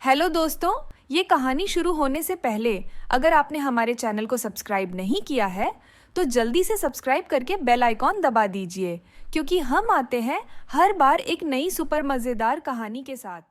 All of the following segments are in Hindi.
हेलो दोस्तों, ये कहानी शुरू होने से पहले अगर आपने हमारे चैनल को सब्सक्राइब नहीं किया है तो जल्दी से सब्सक्राइब करके बेल आइकॉन दबा दीजिए क्योंकि हम आते हैं हर बार एक नई सुपर मज़ेदार कहानी के साथ।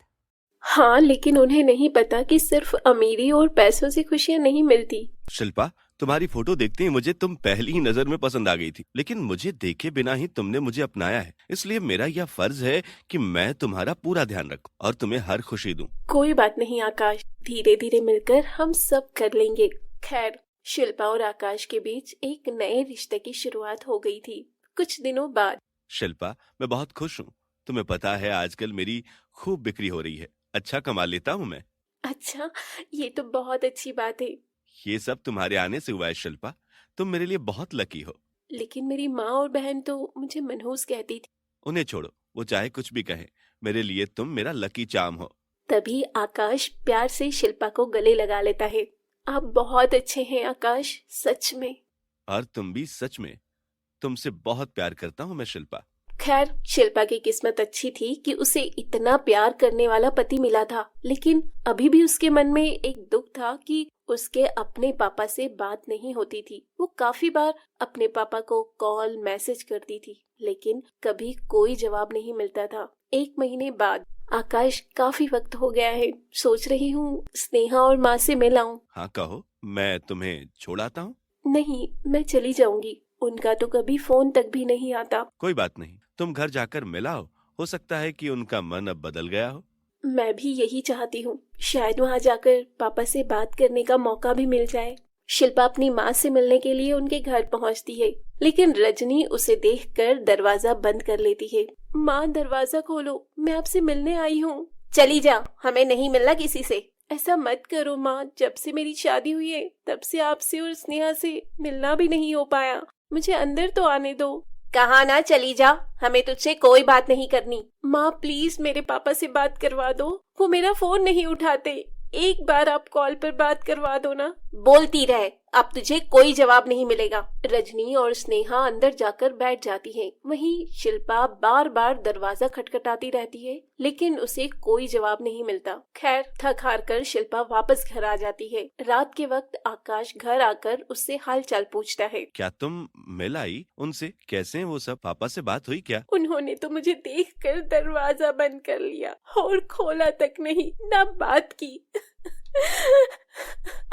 हाँ, लेकिन उन्हें नहीं पता कि सिर्फ अमीरी और पैसों से खुशियाँ नहीं मिलती। शिल्पा, तुम्हारी फोटो देखते ही मुझे तुम पहली ही नजर में पसंद आ गई थी, लेकिन मुझे देखे बिना ही तुमने मुझे अपनाया है। इसलिए मेरा यह फर्ज है कि मैं तुम्हारा पूरा ध्यान रखूं और तुम्हें हर खुशी दूं। कोई बात नहीं आकाश, धीरे धीरे मिलकर हम सब कर लेंगे। खैर, शिल्पा और आकाश के बीच एक नए रिश्ते की शुरुआत हो गई थी। कुछ दिनों बाद। शिल्पा, मैं बहुत खुश हूँ। तुम्हें पता है आजकल मेरी खूब बिक्री हो रही है, अच्छा कमा लेता हूँ मैं। अच्छा, ये तो बहुत अच्छी बात है। ये सब तुम्हारे आने से हुआ है शिल्पा, तुम मेरे लिए बहुत लकी हो। लेकिन मेरी माँ और बहन तो मुझे मनहूस कहती थी। उन्हें छोड़ो, वो चाहे कुछ भी कहें, मेरे लिए तुम मेरा लकी चार्म हो। तभी आकाश प्यार से शिल्पा को गले लगा लेता है। आप बहुत अच्छे हैं आकाश, सच में। और तुम भी सच में। तुमसे बहुत प्यार करता हूँ मैं शिल्पा। खैर, शिल्पा की किस्मत अच्छी थी कि उसे इतना प्यार करने वाला पति मिला था, लेकिन अभी भी उसके मन में एक दुख था कि उसके अपने पापा से बात नहीं होती थी। वो काफी बार अपने पापा को कॉल मैसेज करती थी, लेकिन कभी कोई जवाब नहीं मिलता था। 1 महीने बाद। आकाश, काफी वक्त हो गया है, सोच रही हूँ स्नेहा और माँ से मिल आऊं। हाँ कहो, मैं तुम्हें छोड़ आता हूँ। नहीं, मैं चली जाऊंगी। उनका तो कभी फोन तक भी नहीं आता। कोई बात नहीं, तुम घर जाकर मिलाओ, हो सकता है कि उनका मन अब बदल गया हो। मैं भी यही चाहती हूँ, शायद वहाँ जाकर पापा से बात करने का मौका भी मिल जाए। शिल्पा अपनी माँ से मिलने के लिए उनके घर पहुँचती है, लेकिन रजनी उसे देखकर दरवाजा बंद कर लेती है। माँ, दरवाजा खोलो, मैं आपसे मिलने आई हूँ। चली जा, हमें नहीं मिलना किसी से। ऐसा मत करो माँ, जब से मेरी शादी हुई है तब से आपसे और स्नेहा से मिलना भी नहीं हो पाया। मुझे अंदर तो आने दो। कहा ना चली जा, हमें तुझसे कोई बात नहीं करनी। माँ प्लीज मेरे पापा से बात करवा दो, वो मेरा फोन नहीं उठाते। एक बार आप कॉल पर बात करवा दो ना। बोलती रहे, अब तुझे कोई जवाब नहीं मिलेगा। रजनी और स्नेहा अंदर जाकर बैठ जाती हैं। वहीं शिल्पा बार बार दरवाजा खटखटाती रहती है, लेकिन उसे कोई जवाब नहीं मिलता। खैर, थक हार कर शिल्पा वापस घर आ जाती है। रात के वक्त आकाश घर आकर उससे हाल चाल पूछता है। क्या तुम मिल आई उनसे? कैसे हैं वो सब? पापा से बात हुई क्या? उन्होंने तो मुझे देखकर दरवाजा बंद कर लिया और खोला तक नहीं, ना बात की।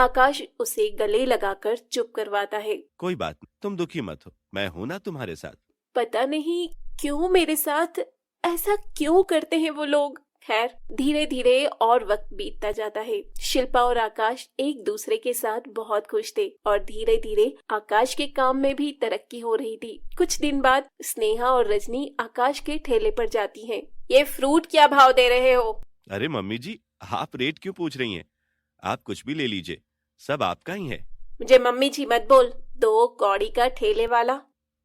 आकाश उसे गले लगाकर चुप करवाता है। कोई बात नहीं, तुम दुखी मत हो, मैं हूं ना तुम्हारे साथ। पता नहीं क्यों मेरे साथ ऐसा क्यों करते हैं वो लोग। खैर, धीरे धीरे और वक्त बीतता जाता है। शिल्पा और आकाश एक दूसरे के साथ बहुत खुश थे और धीरे धीरे आकाश के काम में भी तरक्की हो रही थी। कुछ दिन बाद स्नेहा और रजनी आकाश के ठेले पर जाती हैं। ये फ्रूट क्या भाव दे रहे हो? अरे मम्मी जी, आप रेट क्यों पूछ रही हैं? आप कुछ भी ले लीजिए, सब आपका ही है। मुझे मम्मी जी मत बोल, 2 कौड़ी का ठेले वाला।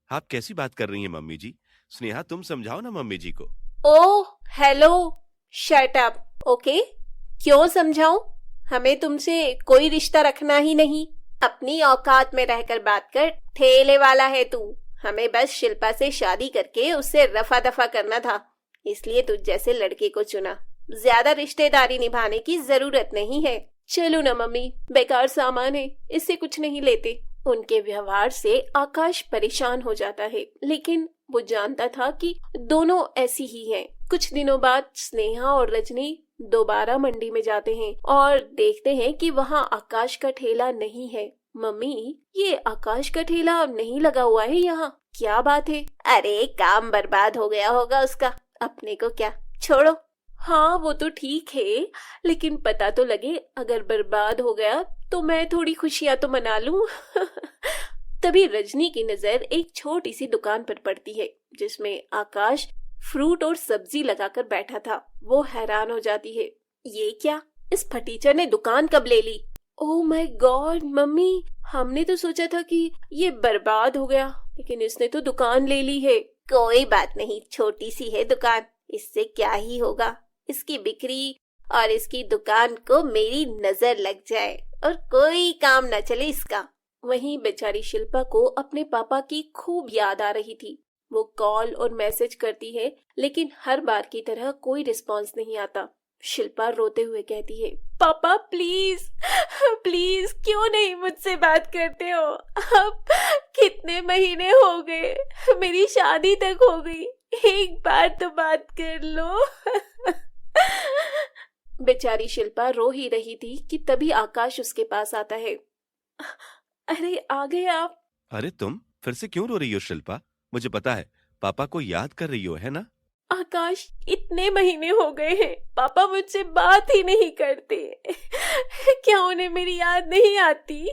आप कैसी बात कर रही हैं मम्मी जी? स्नेहा, तुम समझाओ ना मम्मी जी को। Oh hello, shut up. Okay, क्यों समझाऊं? हमें तुमसे कोई रिश्ता रखना ही नहीं। अपनी औकात में रहकर बात कर। ठेले वाला है तू। हमें बस शिल्पा से शादी करके उससे रफा दफा करना था, इसलिए तुझ जैसे लड़के को चुना। ज्यादा रिश्तेदारी निभाने की जरूरत नहीं है। चलो ना मम्मी, बेकार सामान है, इससे कुछ नहीं लेते। उनके व्यवहार से आकाश परेशान हो जाता है, लेकिन वो जानता था कि दोनों ऐसी ही हैं। कुछ दिनों बाद स्नेहा और रजनी दोबारा मंडी में जाते हैं और देखते हैं कि वहाँ आकाश का ठेला नहीं है। मम्मी, ये आकाश का ठेला नहीं लगा हुआ है यहाँ, क्या बात है? अरे काम बर्बाद हो गया होगा उसका, अपने को क्या, छोड़ो। हाँ वो तो ठीक है, लेकिन पता तो लगे, अगर बर्बाद हो गया तो मैं थोड़ी खुशियां तो मना लूं। तभी रजनी की नजर एक छोटी सी दुकान पर पड़ती है जिसमें आकाश फ्रूट और सब्जी लगाकर बैठा था। वो हैरान हो जाती है, ये क्या, इस फटीचर ने दुकान कब ले ली? ओह माय गॉड मम्मी, हमने तो सोचा था कि ये बर्बाद हो गया, लेकिन इसने तो दुकान ले ली है। कोई बात नहीं, छोटी सी है दुकान, इससे क्या ही होगा। इसकी बिक्री और इसकी दुकान को मेरी नजर लग जाए और कोई काम न चले इसका। वहीं बेचारी शिल्पा को अपने पापा की खूब याद आ रही थी। वो कॉल और मैसेज करती है, लेकिन हर बार की तरह कोई रिस्पॉन्स नहीं आता। शिल्पा रोते हुए कहती है, पापा प्लीज प्लीज क्यों नहीं मुझसे बात करते हो? अब कितने महीने हो गए, मेरी शादी तक हो गई, एक बार तो बात कर लो। बेचारी शिल्पा रो ही रही थी कि तभी आकाश उसके पास आता है। अरे आ गए आप? अरे तुम फिर से क्यों रो रही हो शिल्पा? मुझे पता है पापा को याद कर रही हो, है ना? आकाश, इतने महीने हो गए हैं, पापा मुझसे बात ही नहीं करते। क्या उन्हें मेरी याद नहीं आती?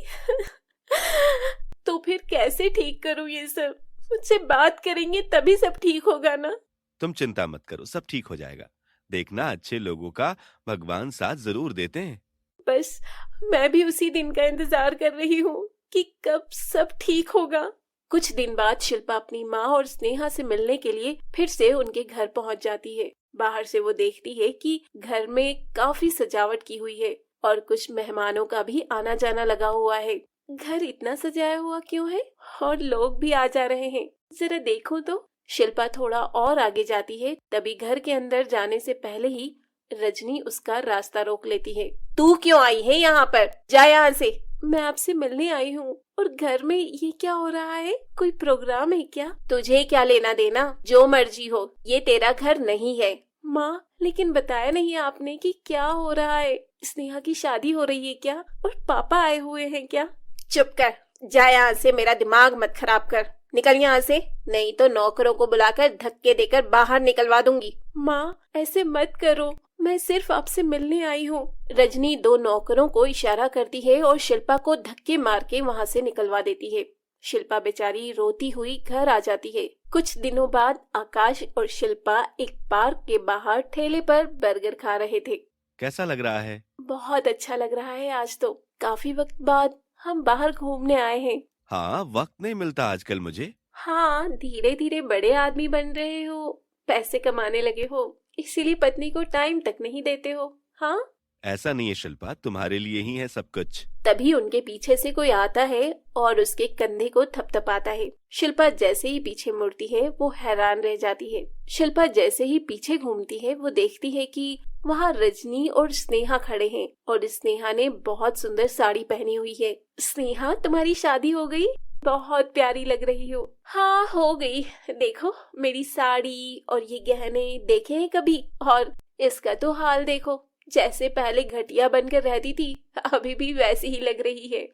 तो फिर कैसे ठीक करूं ये सब? मुझसे बात करेंगे तभी सब ठीक होगा ना? तुम चिंता मत करो, सब ठीक हो जाएगा। देखना, अच्छे लोगों का भगवान साथ जरूर देते हैं। बस मैं भी उसी दिन का इंतजार कर रही हूँ कि कब सब ठीक होगा। कुछ दिन बाद शिल्पा अपनी माँ और स्नेहा से मिलने के लिए फिर से उनके घर पहुँच जाती है। बाहर से वो देखती है कि घर में काफी सजावट की हुई है और कुछ मेहमानों का भी आना जाना लगा हुआ है। घर इतना सजाया हुआ क्यों है और लोग भी आ जा रहे हैं? जरा देखो तो। शिल्पा थोड़ा और आगे जाती है, तभी घर के अंदर जाने से पहले ही रजनी उसका रास्ता रोक लेती है। तू क्यों आई है यहाँ पर? जा यहाँ से। मैं आपसे मिलने आई हूँ। और घर में ये क्या हो रहा है? कोई प्रोग्राम है क्या? तुझे क्या लेना देना? जो मर्जी हो, ये तेरा घर नहीं है। माँ, लेकिन बताया नहीं आपने कि क्या हो रहा है? स्नेहा की शादी हो रही है क्या? और पापा आए हुए हैं क्या? चुप कर, जा यहाँ से, मेरा दिमाग मत खराब कर। निकल यहाँ से, नहीं तो नौकरों को बुलाकर धक्के देकर बाहर निकलवा दूंगी। माँ, ऐसे मत करो, मैं सिर्फ आपसे मिलने आई हूँ। रजनी दो नौकरों को इशारा करती है और शिल्पा को धक्के मार के वहाँ से निकलवा देती है। शिल्पा बेचारी रोती हुई घर आ जाती है। कुछ दिनों बाद आकाश और शिल्पा एक पार्क के बाहर ठेले पर बर्गर खा रहे थे। कैसा लग रहा है? बहुत अच्छा लग रहा है। आज तो काफी वक्त बाद हम बाहर घूमने आए हैं। हाँ, वक्त नहीं मिलता आजकल मुझे। हाँ, धीरे धीरे बड़े आदमी बन रहे हो, पैसे कमाने लगे हो, इसीलिए पत्नी को टाइम तक नहीं देते हो। हाँ, ऐसा नहीं है शिल्पा, तुम्हारे लिए ही है सब कुछ। तभी उनके पीछे से कोई आता है और उसके कंधे को थपथपाता है। शिल्पा जैसे ही पीछे मुड़ती है वो हैरान रह जाती है। शिल्पा जैसे ही पीछे घूमती है वो देखती है कि वहाँ रजनी और स्नेहा खड़े हैं और स्नेहा ने बहुत सुंदर साड़ी पहनी हुई है। स्नेहा, तुम्हारी शादी हो गई? बहुत प्यारी लग रही हो। हाँ, हो गई। देखो मेरी साड़ी और ये गहने देखे हैं कभी? और इसका तो हाल देखो, जैसे पहले घटिया बनकर रहती थी अभी भी वैसी ही लग रही है।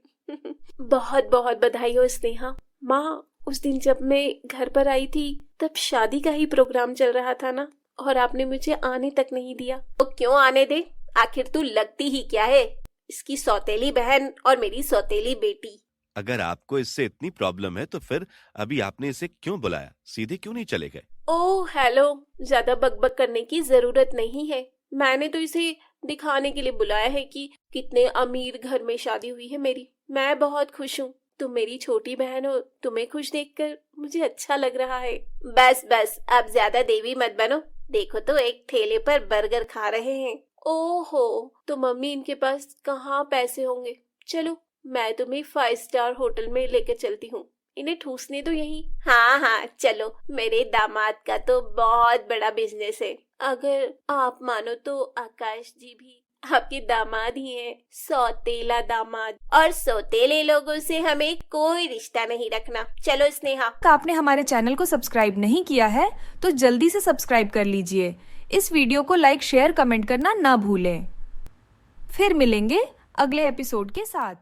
बहुत बहुत बधाई हो स्नेहा। माँ, उस दिन जब मैं घर पर आई थी तब शादी का ही प्रोग्राम चल रहा था ना, और आपने मुझे आने तक नहीं दिया। तो क्यों आने दे? आखिर तू लगती ही क्या है? इसकी सौतेली बहन और मेरी सौतेली बेटी। अगर आपको इससे इतनी प्रॉब्लम है तो फिर अभी आपने इसे क्यों बुलाया? सीधे क्यों नहीं चले गए? ओह हेलो, ज्यादा बकबक करने की जरूरत नहीं है। मैंने तो इसे दिखाने के लिए बुलाया है कि कितने अमीर घर में शादी हुई है मेरी। मैं बहुत खुश हूँ। तुम मेरी छोटी बहन हो, तुम्हें खुश देखकर मुझे अच्छा लग रहा है। बस बस, अब ज्यादा देवी मत बनो। देखो तो एक ठेले पर बर्गर खा रहे हैं। ओहो, तो मम्मी इनके पास कहाँ पैसे होंगे। चलो मैं तुम्हें 5 स्टार होटल में लेकर चलती हूँ, इन्हें ठूसने दो यहीं। हाँ हाँ चलो, मेरे दामाद का तो बहुत बड़ा बिजनेस है। अगर आप मानो तो आकाश जी भी आपके दामाद ही हैं, सौतेला दामाद। और सौतेले लोगों से हमें कोई रिश्ता नहीं रखना। चलो स्नेहा। आपने हमारे चैनल को सब्सक्राइब नहीं किया है तो जल्दी से सब्सक्राइब कर लीजिए। इस वीडियो को लाइक, शेयर, कमेंट करना ना भूलें। फिर मिलेंगे अगले एपिसोड के साथ।